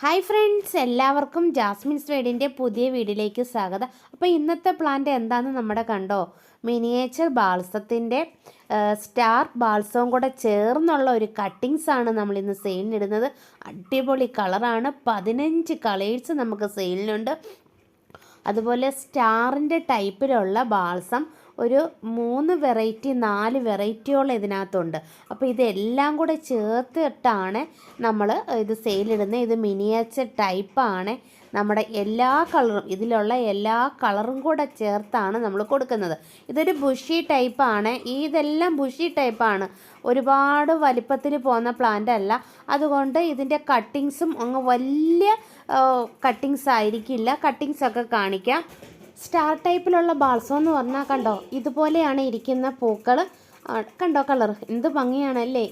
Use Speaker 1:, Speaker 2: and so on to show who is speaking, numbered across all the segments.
Speaker 1: Hi friends, എല്ലാവർക്കും Jasmine's വേഡിൻ്റെ പുതിയ വീഡിയോയിലേക്ക് സ്വാഗതം. അപ്പോൾ ഇന്നത്തെ പ്ലാന്റ് എന്താണെന്ന് നമ്മുടെ കണ്ടോ? മിനിയേച്ചർ ബാൾസത്തിൻ്റെ സ്റ്റാർ ബാൾസവും കൂടെ ചേർന്നുള്ള ഒരു കട്ടിങ്സ് ആണ് നമ്മളിന്ന് സെയിലിനിടുന്നത്. അടിപൊളി കളറാണ്. 15 കളേഴ്സ് നമുക്ക് സെയിലിനുണ്ട്. അതുപോലെ സ്റ്റാറിൻ്റെ ടൈപ്പിലുള്ള ബാൾസം ഒരു 3 വെറൈറ്റി 4 വെറൈറ്റിയോളം ഇതിനകത്തുണ്ട്. അപ്പോൾ ഇതെല്ലാം കൂടെ ചേർത്തിട്ടാണ് നമ്മൾ ഇത് സെയിലിടുന്നത്. ഇത് മിനിയേച്ചർ ടൈപ്പാണ്. നമ്മുടെ എല്ലാ കളറും ഇതിലുള്ള എല്ലാ കളറും കൂടെ ചേർത്താണ് നമ്മൾ കൊടുക്കുന്നത്. ഇതൊരു ബുഷി ടൈപ്പാണ്. ഇതെല്ലാം ബുഷി ടൈപ്പാണ്. ഒരുപാട് വലിപ്പത്തിൽ പോകുന്ന പ്ലാന്റ് അല്ല. അതുകൊണ്ട് ഇതിൻ്റെ കട്ടിങ്സും അങ്ങ് വലിയ കട്ടിങ്സ് ആയിരിക്കില്ല. കട്ടിങ്സൊക്കെ കാണിക്കാം. സ്റ്റാർ ടൈപ്പിലുള്ള ബാൾസം എന്ന് പറഞ്ഞാൽ കണ്ടോ, ഇതുപോലെയാണ് ഇരിക്കുന്ന പൂക്കൾ. കണ്ടോ കളർ എന്ത് ഭംഗിയാണല്ലേ.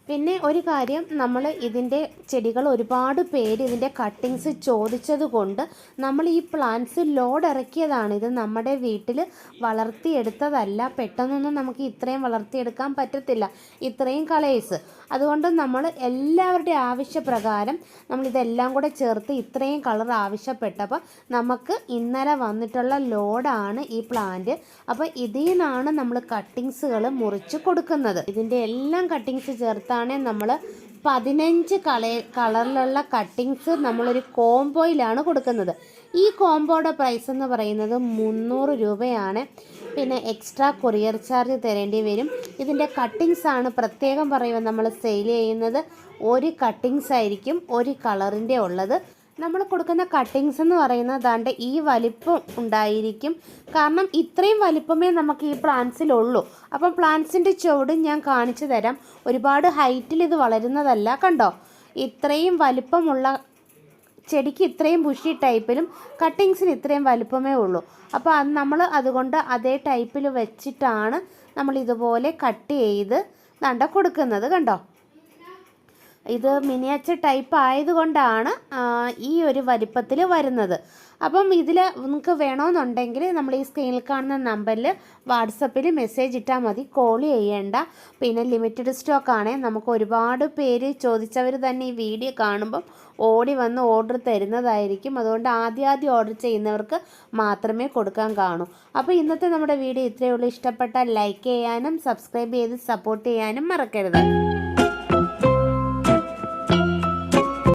Speaker 1: പിന്നെ ഒരു കാര്യം, നമ്മൾ ഇതിൻ്റെ ചെടികൾ ഒരുപാട് പേര് ഇതിൻ്റെ കട്ടിങ്സ് ചോദിച്ചത് കൊണ്ട് നമ്മൾ ഈ പ്ലാന്റ്സ് ലോഡ് ഇറക്കിയതാണ്. ഇത് നമ്മുടെ വീട്ടിൽ വളർത്തിയെടുത്തതല്ല. പെട്ടെന്നൊന്നും നമുക്ക് ഇത്രയും വളർത്തിയെടുക്കാൻ പറ്റത്തില്ല, ഇത്രയും കളേഴ്സ്. അതുകൊണ്ട് നമ്മൾ എല്ലാവരുടെയും ആവശ്യപ്രകാരം നമ്മളിതെല്ലാം കൂടെ ചേർത്ത് ഇത്രയും കളർ ആവശ്യപ്പെട്ടപ്പോൾ നമുക്ക് ഇന്നലെ വന്നിട്ടുള്ള ലോഡാണ് ഈ പ്ലാന്റ്. അപ്പോൾ ഇതിൽ നിന്നാണ് നമ്മൾ കട്ടിങ്സുകൾ മുറിച്ച് കൊടുക്കുന്നത്. ഇതിൻ്റെ എല്ലാം കട്ടിങ്സ് ചേർത്താണ് നമ്മൾ 15 കളറിലുള്ള കട്ടിങ്സ് നമ്മളൊരു കോംബോയിലാണ് കൊടുക്കുന്നത്. ഈ കോംബോയുടെ പ്രൈസ് എന്ന് പറയുന്നത് 300 രൂപയാണ്. പിന്നെ എക്സ്ട്രാ കൊറിയർ ചാർജ് തരേണ്ടി വരും. ഇതിൻ്റെ കട്ടിങ്സ് ആണ് പ്രത്യേകം പറയുമ്പോൾ നമ്മൾ സെയിൽ ചെയ്യുന്നത്. ഒരു കട്ടിങ്സ് ആയിരിക്കും ഒരു കളറിൻ്റെ ഉള്ളത്. നമ്മൾ കൊടുക്കുന്ന കട്ടിങ്സ് എന്ന് പറയുന്നത് ദാണ്ട് ഈ വലിപ്പം ഉണ്ടായിരിക്കും. കാരണം ഇത്രയും വലിപ്പമേ നമുക്ക് ഈ പ്ലാന്റ്സിലുള്ളൂ. അപ്പം പ്ലാന്റ്സിൻ്റെ ചുവട് ഞാൻ കാണിച്ചു തരാം. ഒരുപാട് ഹൈറ്റിൽ ഇത് വളരുന്നതല്ല. കണ്ടോ, ഇത്രയും വലിപ്പമുള്ള ചെടിക്ക് ഇത്രയും ബുഷി ടൈപ്പിലും കട്ടിങ്സിന് ഇത്രയും വലിപ്പമേ ഉള്ളൂ. അപ്പോൾ അത് നമ്മൾ അതുകൊണ്ട് അതേ ടൈപ്പിൽ വെച്ചിട്ടാണ് നമ്മൾ ഇതുപോലെ കട്ട് ചെയ്ത് ദാണ്ട കൊടുക്കുന്നത്. കണ്ടോ, ഇത് മിനിയേച്ചർ ടൈപ്പ് ആയതുകൊണ്ടാണ് ഈ ഒരു വലിപ്പത്തിൽ വരുന്നത്. അപ്പം ഇതിൽ നിങ്ങൾക്ക് വേണമെന്നുണ്ടെങ്കിൽ നമ്മൾ ഈ സ്ക്രീനിൽ കാണുന്ന നമ്പറിൽ വാട്സപ്പിൽ മെസ്സേജ് ഇട്ടാൽ മതി. കോൾ ചെയ്യേണ്ട. പിന്നെ ലിമിറ്റഡ് സ്റ്റോക്കാണ്. നമുക്ക് ഒരുപാട് പേര് ചോദിച്ചവർ തന്നെ ഈ വീഡിയോ കാണുമ്പം ഓടി വന്ന് ഓർഡർ തരുന്നതായിരിക്കും. അതുകൊണ്ട് ആദ്യം ഓർഡർ ചെയ്യുന്നവർക്ക് മാത്രമേ കൊടുക്കാൻ കാണൂ. അപ്പോൾ ഇന്നത്തെ നമ്മുടെ വീഡിയോ ഇത്രയേ ഉള്ളൂ. ഇഷ്ടപ്പെട്ടാൽ ലൈക്ക് ചെയ്യാനും സബ്സ്ക്രൈബ് ചെയ്ത് സപ്പോർട്ട് ചെയ്യാനും മറക്കരുത്.